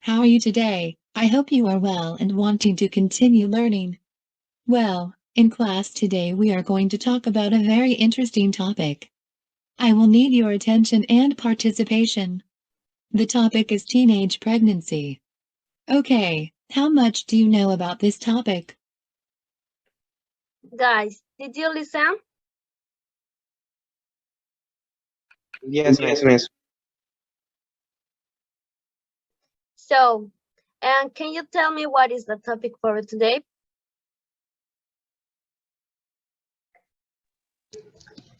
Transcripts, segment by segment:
How are you today? I hope you are well and wanting to continue learning. Well, in class today we are going to talk about a very interesting topic. I will need your attention and participation. The topic is teenage pregnancy. Okay, how much do you know about this topic? Guys, did you listen? Yes, Yes, miss. miss. So, and can you tell me what is the topic for today?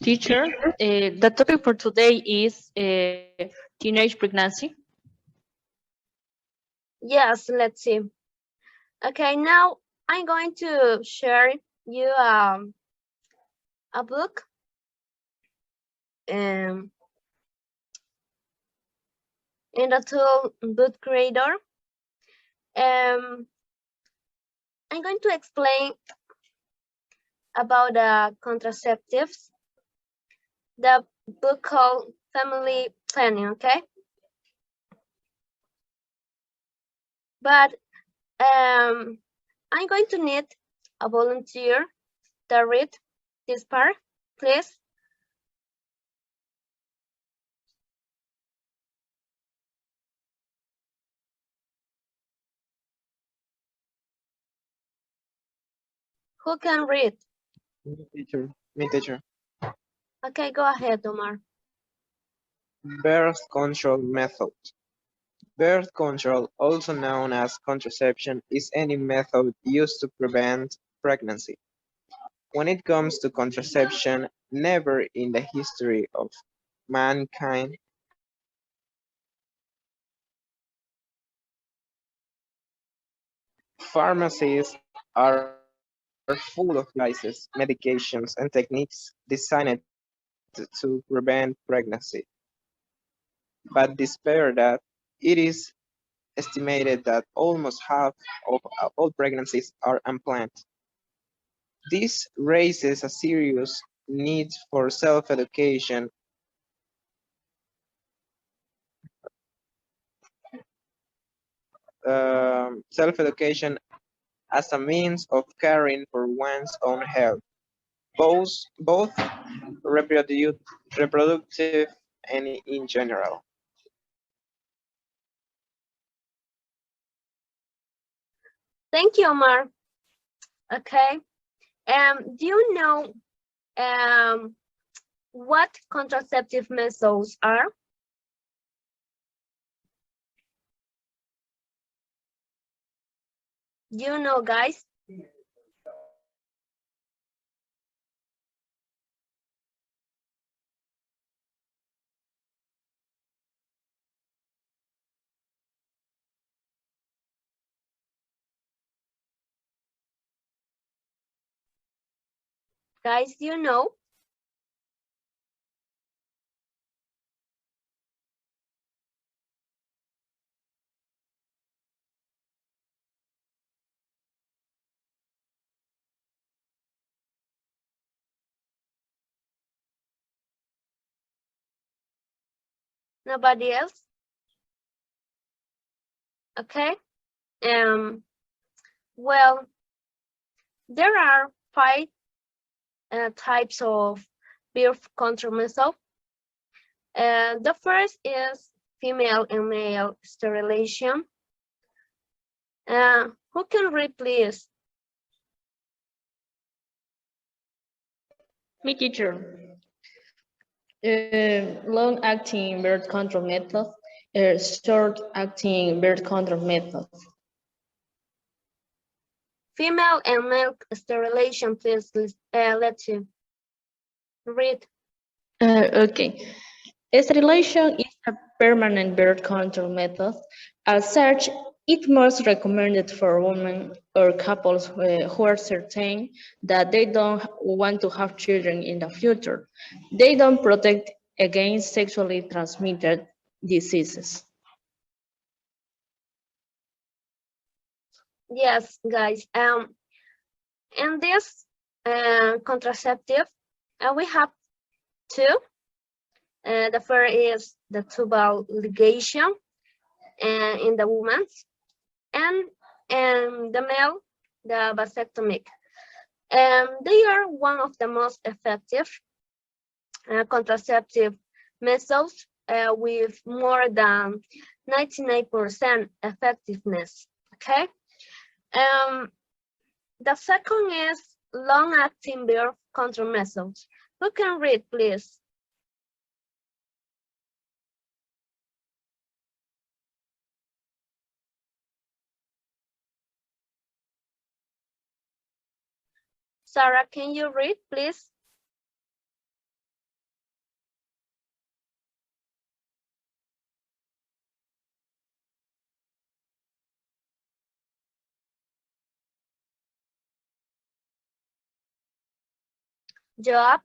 Teacher, the topic for today is teenage pregnancy. Yes, let's see. Okay, now I'm going to share you a book. In the tool book creator. I'm going to explain about contraceptives. The book called Family Planning, okay? But I'm going to need a volunteer to read this part, please. Who can read? Me, teacher. Okay, go ahead, Omar. Birth control method. Birth control, also known as contraception, is any method used to prevent pregnancy. When it comes to contraception, never in the history of mankind pharmacies are full of devices, medications, and techniques designed to prevent pregnancy. But despair that it is estimated that almost half of all pregnancies are unplanned. This raises a serious need for self-education as a means of caring for one's own health, both reproductive and in general. Thank you, Omar. Okay. Do you know what contraceptive methods are? Do you know, guys? Guys, do you know? Nobody else? Okay. Well, there are 5 types of birth control method. The first is female and male sterilization. Who can read, please? Me, teacher. Long-acting birth control method, short-acting birth control method. Female and male sterilization, please. Let's see. Read. Okay. Sterilization is a permanent birth control method. As such, it most recommended for women or couples who are certain that they don't want to have children in the future. They don't protect against sexually transmitted diseases. Yes, guys. And this contraceptive, we have 2. The first is the tubal ligation. in the women's, and the male, the vasectomy. They are one of the most effective contraceptive methods with more than 99% effectiveness. Okay. The second is long-acting birth control methods. Who can read, please? Sarah, can you read, please? Joab?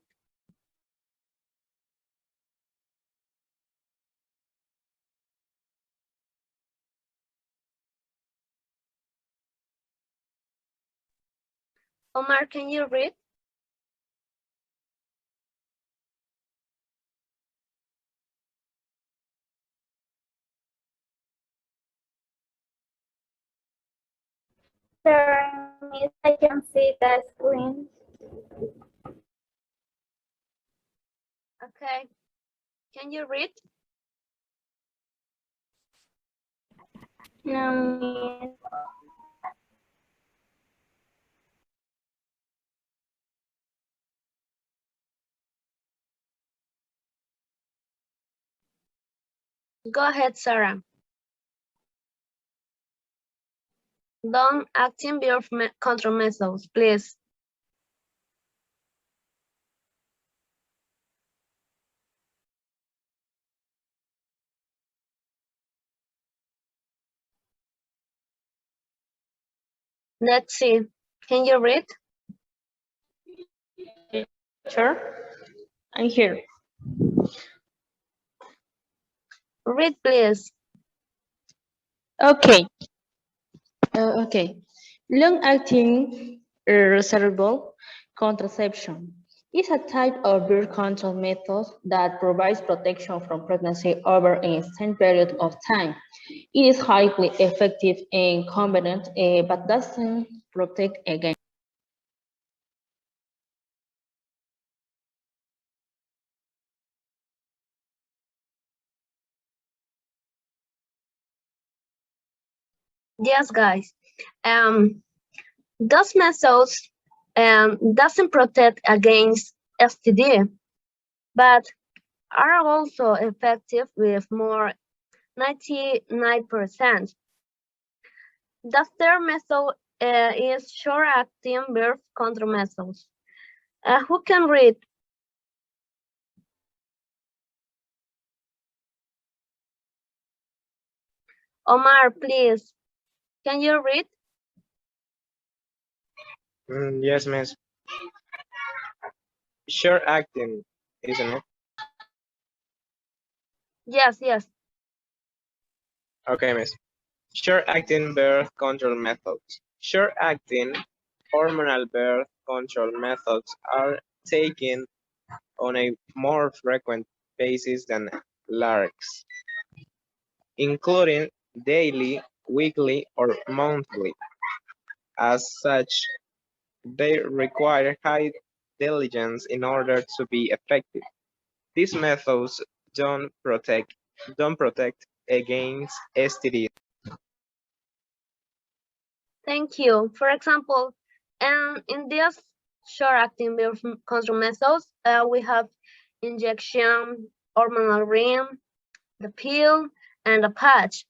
Omar, can you read? Sir, Miss, I can see the screen. Okay. Can you read? No, Miss. Go ahead, Sarah. Long-acting birth control methods, please. Let's see. Can you read? Sure, I'm here. Read, please. Okay. Okay. Long-acting reservable contraception is a type of birth control method that provides protection from pregnancy over an extended period of time. It is highly effective and convenient, but doesn't protect against. Yes, guys. Those methods doesn't protect against STD, but are also effective with more 99%. The third method is short-acting birth control methods. Who can read? Omar, please. Can you read? Yes, miss. Sure acting, isn't it? Yes, yes. Okay, miss. Sure acting birth control methods. Sure acting hormonal birth control methods are taken on a more frequent basis than LARCs, including daily, weekly, or monthly. As such, they require high diligence in order to be effective. These methods don't protect against STD. Thank you. For example, in these short-acting birth control methods, we have injection, hormonal ring, the pill, and the patch.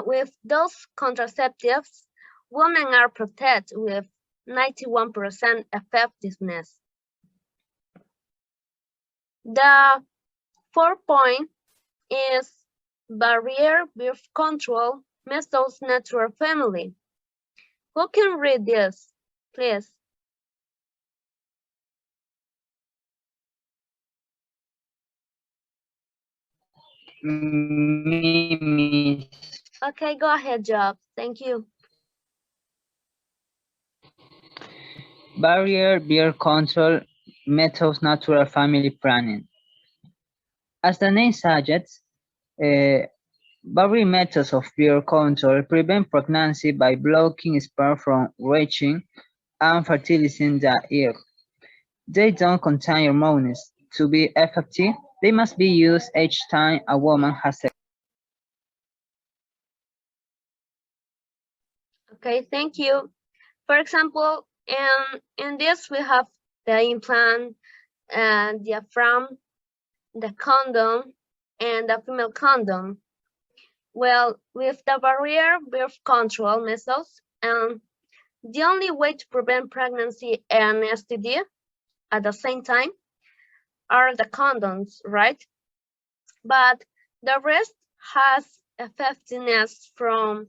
With those contraceptives, women are protected with 91% effectiveness. The fourth point is barrier birth control methods natural family. Who can read this, please? Me, Okay, go ahead, Job. Thank you. barrier birth control methods natural family planning. As the name suggests, Various methods of birth control prevent pregnancy by blocking sperm from reaching and fertilizing the egg. They don't contain hormones. To be effective, they must be used each time a woman has sex. Okay, thank you. For example, in this we have the implant, and diaphragm, the condom, and the female condom. Well, with the barrier birth control methods, the only way to prevent pregnancy and STD at the same time are the condoms, right? But the rest has effectiveness from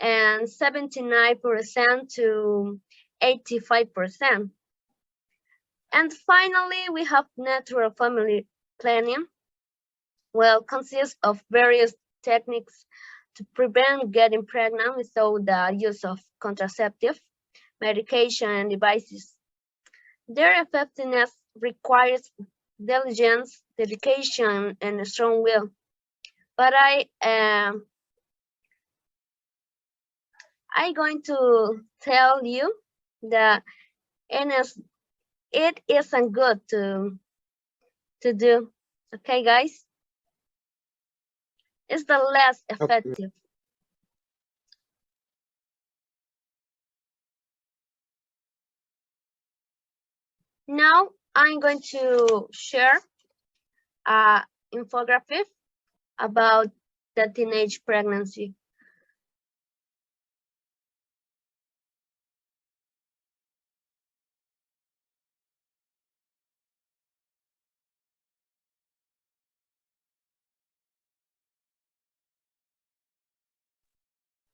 79% to 85%. And finally, we have natural family planning. Well, consists of various techniques to prevent getting pregnant without the use of contraceptive, medication, and devices. Their effectiveness requires diligence, dedication, and a strong will. But I'm going to tell you that it isn't good to do. Okay, guys? It's the less effective. Now I'm going to share an infographic about the teenage pregnancy.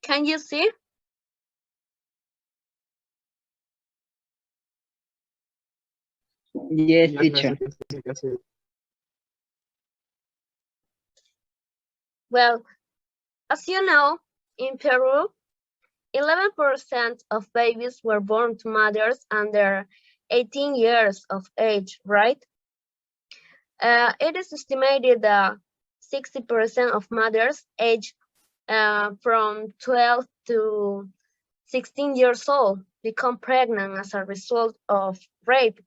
Can you see? Yes, teacher. Well, as you know, in Peru, 11% of babies were born to mothers under 18 years of age, right? It is estimated that 60% of mothers aged from 12 to 16 years old become pregnant as a result of rape.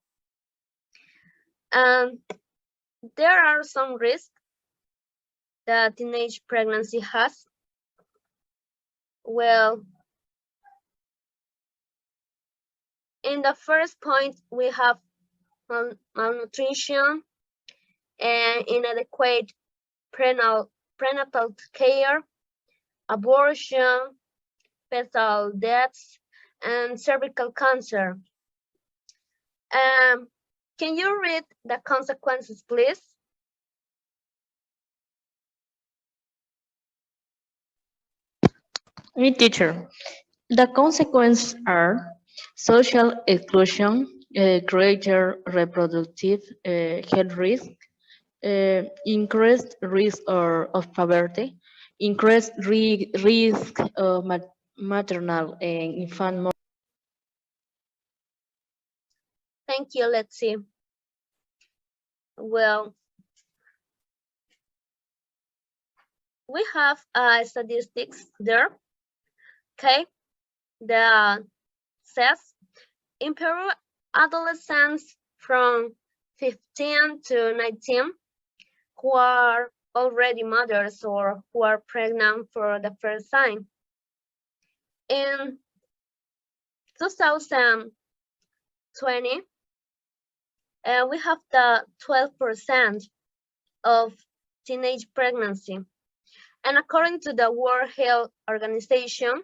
And there are some risks that teenage pregnancy has. Well, in the first point, we have malnutrition and inadequate prenatal care, abortion, fetal deaths, and cervical cancer. Can you read the consequences, please? Me, teacher. The consequences are social exclusion, greater reproductive health risk, increased risk of poverty, increased risk of maternal and infant mortality. Thank you. Let's see. Well, we have statistics there. Okay, the says in Peru, adolescents from 15 to 19 who are already mothers or who are pregnant for the first time. In 2020, we have the 12% of teenage pregnancy. And according to the World Health Organization,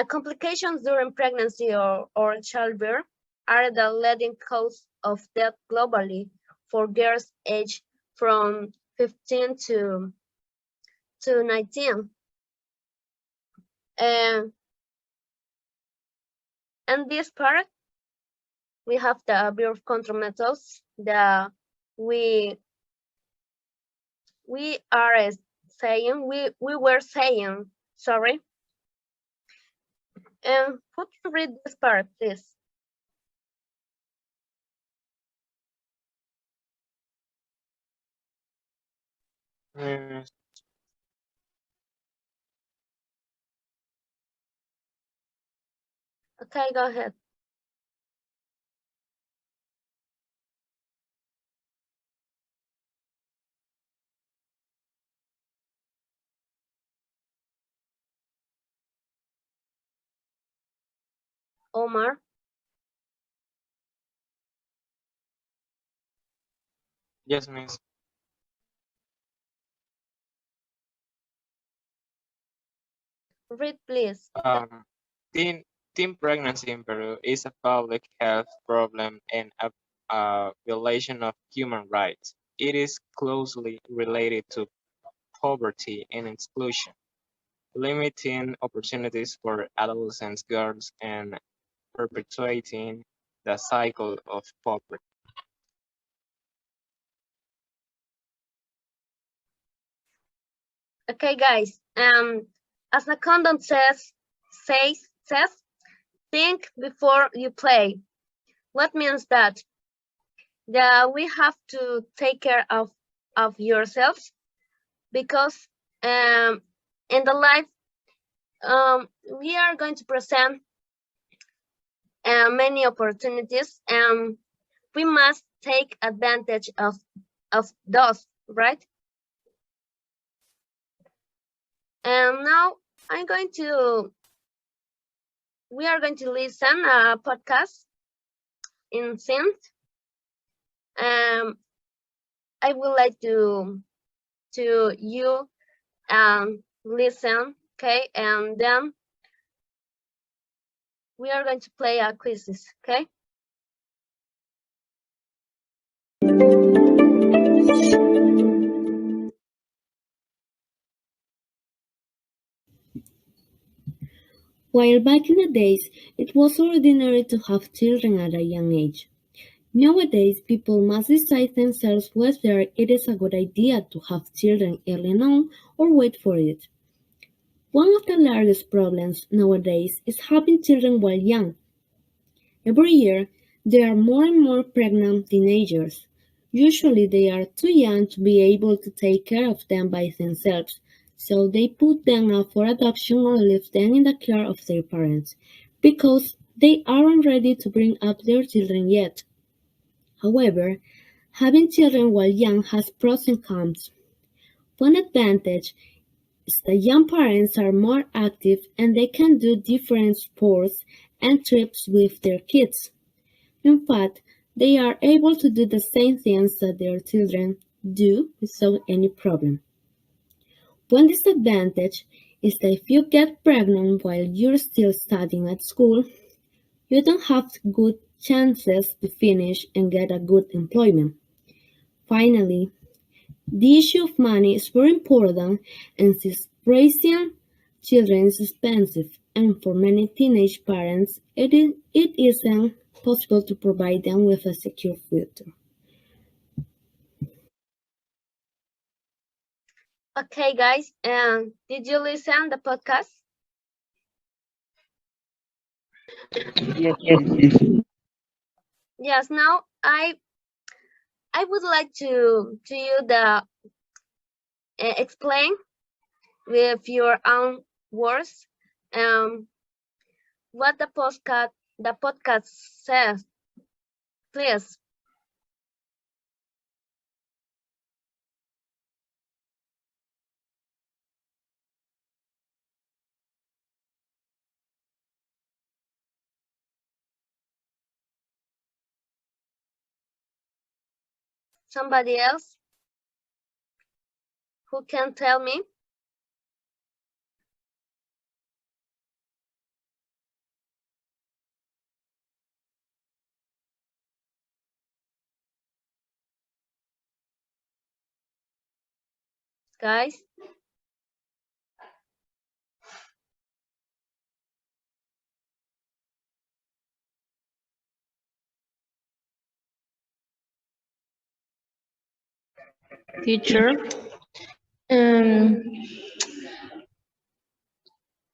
complications during pregnancy or childbirth are the leading cause of death globally for girls aged from 15 to 19. And this part, we have the birth control methods that we were saying, sorry. And who can read this part, please? Okay, go ahead. Omar. Yes, Miss. Read, please. Teen, teen pregnancy in Peru is a public health problem and a violation of human rights. It is closely related to poverty and exclusion, limiting opportunities for adolescent girls and perpetuating the cycle of poverty. Okay, guys. As the condom says, think before you play. What means that? That we have to take care of yourselves, because in the life we are going to present many opportunities, and we must take advantage of those, right? And now we are going to listen a podcast in synth. I would like to you listen, okay, and then we are going to play a quizzes, okay? While back in the days it was ordinary to have children at a young age, nowadays people must decide themselves whether it is a good idea to have children early on or wait for it. One of the largest problems nowadays is having children while young. Every year, there are more and more pregnant teenagers. Usually they are too young to be able to take care of them by themselves, so they put them up for adoption or leave them in the care of their parents, because they aren't ready to bring up their children yet. However, having children while young has pros and cons. One advantage is that young parents are more active and they can do different sports and trips with their kids. In fact, they are able to do the same things that their children do without any problem. One disadvantage is that if you get pregnant while you're still studying at school, you don't have good chances to finish and get a good employment. Finally, the issue of money is very important, and since raising children is expensive, and for many teenage parents it isn't possible to provide them with a secure future. Okay, guys, did you listen the podcast? Yes, yes. Yes. Now I would like to you the explain with your own words what the podcast says, please. Somebody else who can tell me? Guys? Teacher. Um,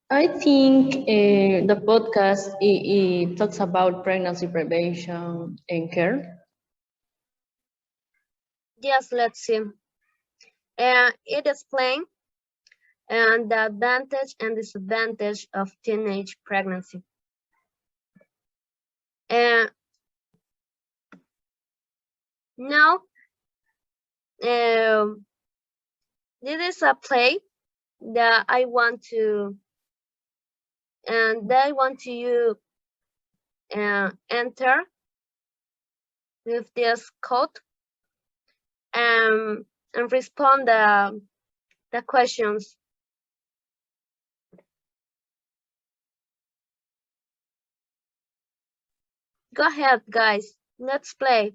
I think the podcast it talks about pregnancy prevention and care. Yes, let's see. It explains the advantage and disadvantage of teenage pregnancy. And now, this is a play that I want to, and that I want to you enter with this code and respond the questions. Go ahead, guys. Let's play.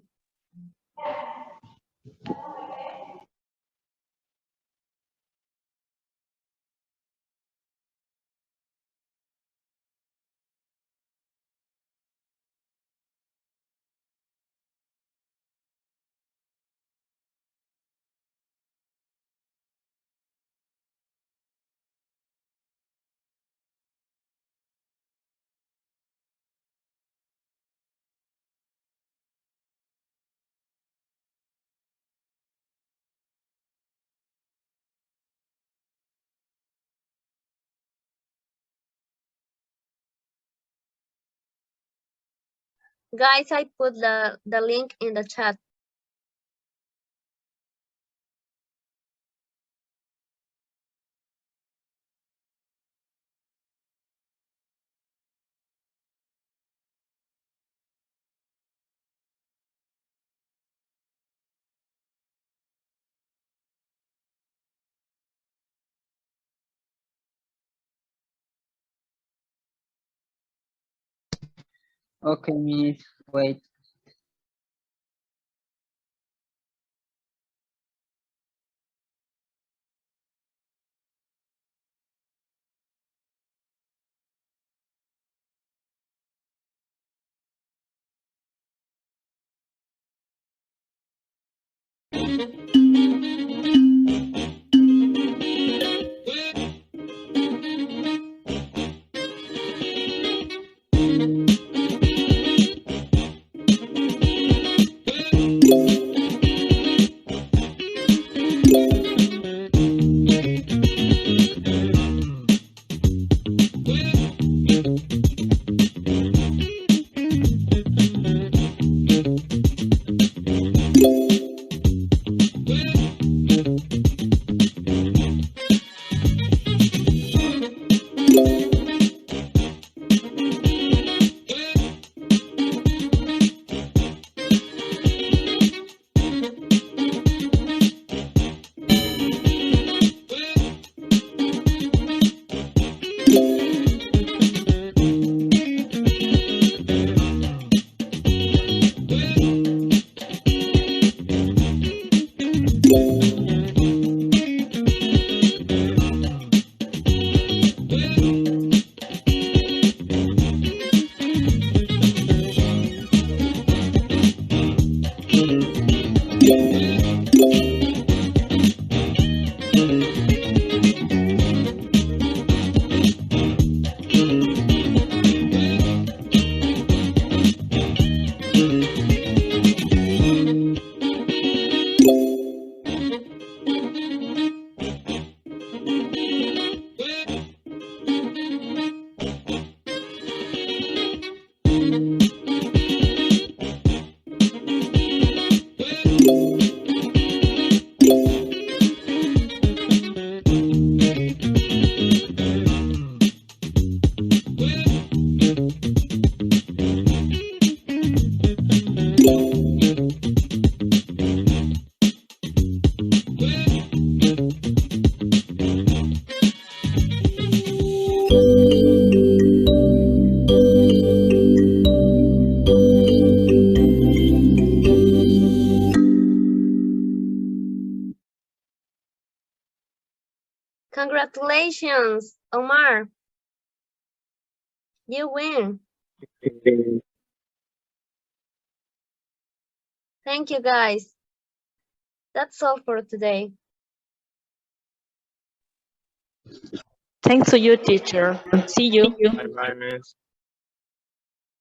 Guys, I put the link in the chat. Okay, Miss, wait. Congratulations, Omar. You win. Thank you, guys. That's all for today. Thanks to you, teacher. See you. Bye, Miss.